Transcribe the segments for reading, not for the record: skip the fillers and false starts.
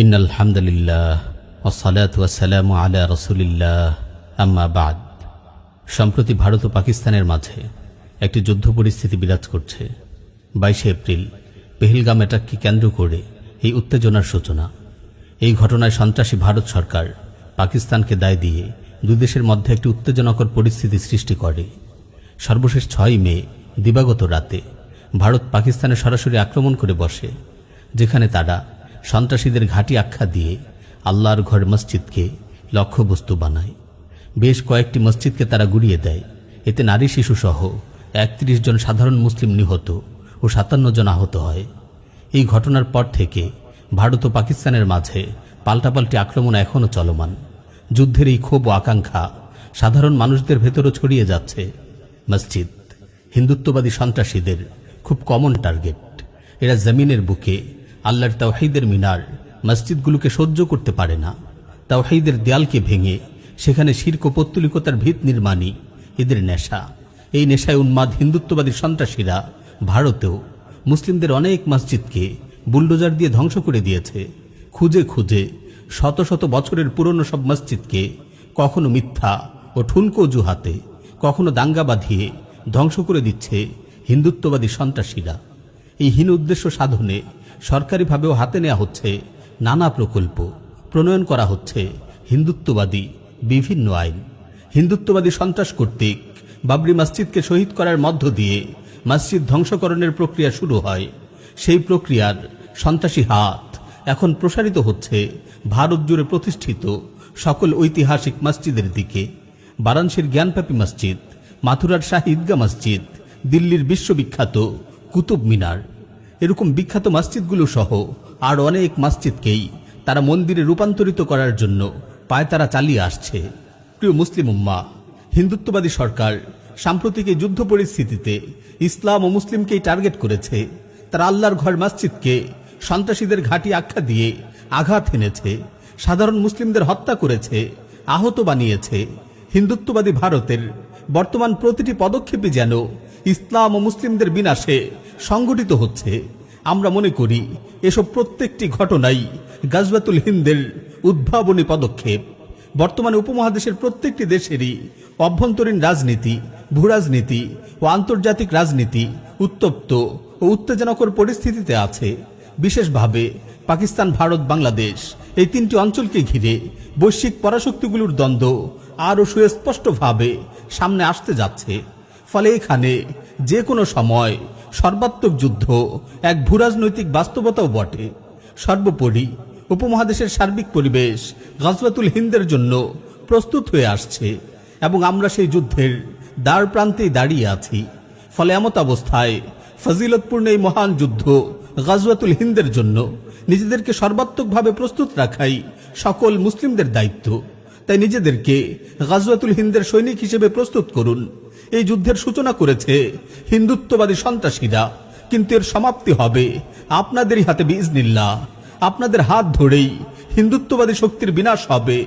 ইন্নাল হামদুলিল্লাহ ওয়াসসালাতু ওয়াসসালামু আলা রাসূলিল্লাহ আম্মা বাদ। সম্প্রতি ভারত ও পাকিস্তানের মাঝে একটি যুদ্ধ পরিস্থিতি বিরাজ করছে। 22 এপ্রিল পেহেলগাম অ্যাটাককে কেন্দ্র করে এই উত্তেজনার সূচনা। এই ঘটনায় সন্ত্রাসী ভারত সরকার পাকিস্তানকে দায় দিয়ে দুই দেশের মধ্যে একটি উত্তেজনাকর পরিস্থিতি সৃষ্টি করে। সর্বশেষ 6 মে দিবাগত রাতে ভারত পাকিস্তানে সরাসরি আক্রমণ করে বসে, যেখানে তারা সন্ত্রাসীদের ঘাঁটি আখ্যা দিয়ে আল্লাহর ঘর মসজিদকে লক্ষ্যবস্তু বানায়। বেশ কয়েকটি মসজিদকে তারা গুড়িয়ে দেয়। এতে নারী শিশুসহ 31 জন সাধারণ মুসলিম নিহত ও 57 জন আহত হয়। এই ঘটনার পর থেকে ভারত ও পাকিস্তানের মাঝে পাল্টাপাল্টি আক্রমণ এখনও চলমান। যুদ্ধের এই ক্ষোভ ও আকাঙ্ক্ষা সাধারণ মানুষদের ভেতরও ছড়িয়ে যাচ্ছে। মসজিদ হিন্দুত্ববাদী সন্ত্রাসীদের খুব কমন টার্গেট। এরা জমিনের বুকে আল্লাহর তাওহীদের মিনার মসজিদগুলোকে সহ্য করতে পারে না। তাওহীদের দেয়ালকে ভেঙে সেখানে শিরক ও পৌত্তলিকতার ভিত নির্মাণই এদের নেশা। এই নেশায় উন্মাদ হিন্দুত্ববাদী সন্ত্রাসীরা ভারতেও মুসলিমদের অনেক মসজিদকে বুলডোজার দিয়ে ধ্বংস করে দিয়েছে। খুঁজে খুঁজে শত শত বছরের পুরনো সব মসজিদকে কখনো মিথ্যা ও ঠুনকো অজুহাতে, কখনো দাঙ্গা বাঁধিয়ে ধ্বংস করে দিচ্ছে হিন্দুত্ববাদী সন্ত্রাসীরা। এই হীন উদ্দেশ্য সাধনে সরকারিভাবেও হাতে নেওয়া হচ্ছে নানা প্রকল্প, প্রণয়ন করা হচ্ছে হিন্দুত্ববাদী বিভিন্ন আইন। হিন্দুত্ববাদী সন্ত্রাস কর্তৃক বাবরি মসজিদকে শহীদ করার মধ্য দিয়ে মসজিদ ধ্বংসকরণের প্রক্রিয়া শুরু হয়। সেই প্রক্রিয়ার সন্ত্রাসী হাত এখন প্রসারিত হচ্ছে ভারত জুড়ে প্রতিষ্ঠিত সকল ঐতিহাসিক মসজিদের দিকে। বারাণসীর জ্ঞানপাপী মসজিদ, মাথুরার শাহী ঈদগাহ মসজিদ, দিল্লির বিশ্ববিখ্যাত কুতুব মিনার, এরকম বিখ্যাত মসজিদগুলো সহ আর অনেক মসজিদকেই তারা মন্দিরে রূপান্তরিত করার জন্য পায়তারা চালিয়ে আসছে। প্রিয় মুসলিম উম্মাহ, হিন্দুত্ববাদী সরকার সাম্প্রতিক এই যুদ্ধ পরিস্থিতিতে ইসলাম ও মুসলিমকেই টার্গেট করেছে। তারা আল্লাহর ঘর মসজিদকে সন্ত্রাসীদের ঘাঁটি আখ্যা দিয়ে আঘাত এনেছে, সাধারণ মুসলিমদের হত্যা করেছে, আহত বানিয়েছে। হিন্দুত্ববাদী ভারতের বর্তমান প্রতিটি পদক্ষেপই যেন ইসলাম ও মুসলিমদের বিনাশে সংগঠিত হচ্ছে। আমরা মনে করি এসব প্রত্যেকটি ঘটনাই গাজওয়াতুল হিন্দের উদ্ভাবনী পদক্ষেপ। বর্তমানে উপমহাদেশের প্রত্যেকটি দেশেরই অভ্যন্তরীণ রাজনীতি, ভূরাজনীতি ও আন্তর্জাতিক রাজনীতি উত্তপ্ত ও উত্তেজনাকর পরিস্থিতিতে আছে। বিশেষভাবে পাকিস্তান, ভারত, বাংলাদেশ এই তিনটি অঞ্চলকে ঘিরে বৈশ্বিক পরাশক্তিগুলোর দ্বন্দ্ব আরও সুস্পষ্টভাবে সামনে আসতে যাচ্ছে। ফলে এখানে যে কোনো সময় সর্বাত্মক যুদ্ধ এক ভূরাজনৈতিক বাস্তবতাও বটে। সর্বোপরি উপমহাদেশের সার্বিক পরিবেশ গাজওয়াতুল হিন্দের জন্য প্রস্তুত হয়ে আসছে এবং আমরা সেই যুদ্ধের দ্বার প্রান্তেই দাঁড়িয়ে আছি। ফলে এমত অবস্থায় ফজিলতপূর্ণ এই মহান যুদ্ধ গাজওয়াতুল হিন্দের জন্য নিজেদেরকে সর্বাত্মকভাবে প্রস্তুত রাখাই সকল মুসলিমদের দায়িত্ব। তাই নিজেদেরকে গাজওয়াতুল হিন্দের সৈনিক হিসেবে প্রস্তুত করুন। এই যুদ্ধের সূচনা করেছে হিন্দুত্ববাদী সন্ত্রাসীরা, কিন্তু এর সমাপ্তি হবে আপনাদেরই হাতে বিইজনিল্লাহ। আপনাদের হাত ধরেই হিন্দুত্ববাদী শক্তির বিনাশ হবে,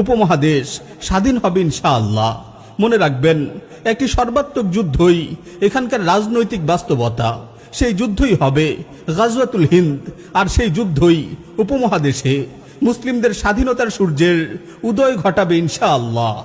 উপমহাদেশ স্বাধীন হবে ইনশাআল্লাহ। মনে রাখবেন, একটি সর্বাত্মক যুদ্ধই এখানকার রাজনৈতিক বাস্তবতা। সেই যুদ্ধই হবে গাজওয়াতুল হিন্দ, আর সেই যুদ্ধই উপমহাদেশে মুসলিমদের স্বাধীনতার সূর্যের উদয় ঘটাবে ইনশাআল্লাহ।